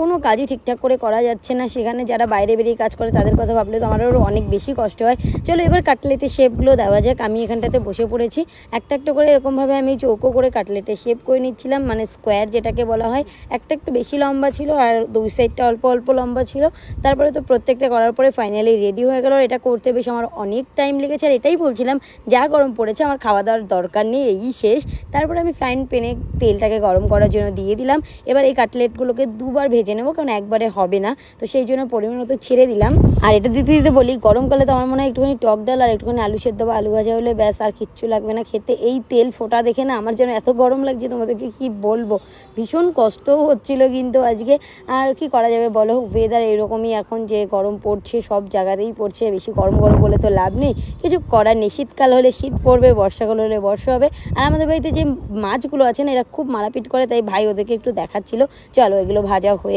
কোনো কাজই ঠিকঠাক করে করা যাচ্ছে না। সেখানে যারা বাইরে বেরিয়ে কাজ করে তাদের কথা ভাবলে তো আমারও অনেক বেশি কষ্ট হয়। চলো এবার কাটলেটের শেপগুলো দেওয়া যাক। আমি এখানটাতে বসে পড়েছি, একটা একটা করে এরকমভাবে আমি চৌকো করে কাটলেটের শেপ করে নিচ্ছিলাম, মানে স্কোয়ার যেটাকে বলা হয়। একটা একটু বেশি লম্বা ছিল আর দুই সাইডটা অল্প অল্প লম্বা ছিল। তারপরে তো প্রত্যেকটা করার পরে ফাইনালি রেডি হয়ে গেল। এটা করতে বেশ আমার অনেক টাইম লেগেছে, আর এটাই বলছিলাম যা গরম পড়েছে আমার খাওয়া দাওয়ার দরকার নেই, এই শেষ। তারপরে আমি ফ্রাইং প্যানে তেলটাকে গরম করার জন্য দিয়ে দিলাম। এবার এই কাটলেটগুলোকে দুবার ভেজে নেবো, কারণ একবারে হবে না, তো সেই জন্য পরিমাণ মতো ছেড়ে দিলাম। আর এটা দিতে দিতে বলি, গরমকালে তো আমার মনে হয় একটুখানি টক ডাল আর একটুখানি আলু সেদ্ধ বা আলু ভাজা হলে ব্যাস, আর কিচ্ছু লাগবে না খেতে। এই তেল ফোটা দেখে না আমার যেন এত গরম লাগছে, তোমাদেরকে কি বলবো। ভীষণ কষ্টও হচ্ছিল কিন্তু আজকে। আর কি করা যাবে বলো, ওয়েদার এরকমই এখন, যে গরম পড়ছে সব জায়গাতেই পড়ছে, বেশি গরম গরম বলে তো লাভ নেই, কিছু করার নেই। শীতকাল হলে শীত পড়বে, বর্ষাকাল হলে বর্ষা হবে। আর আমাদের বাড়িতে যে মাছগুলো আছে না, এরা খুব মারাপিট করে, তাই ভাই ওদেরকে একটু দেখাচ্ছিল। চলো এগুলো ভাজা হয়ে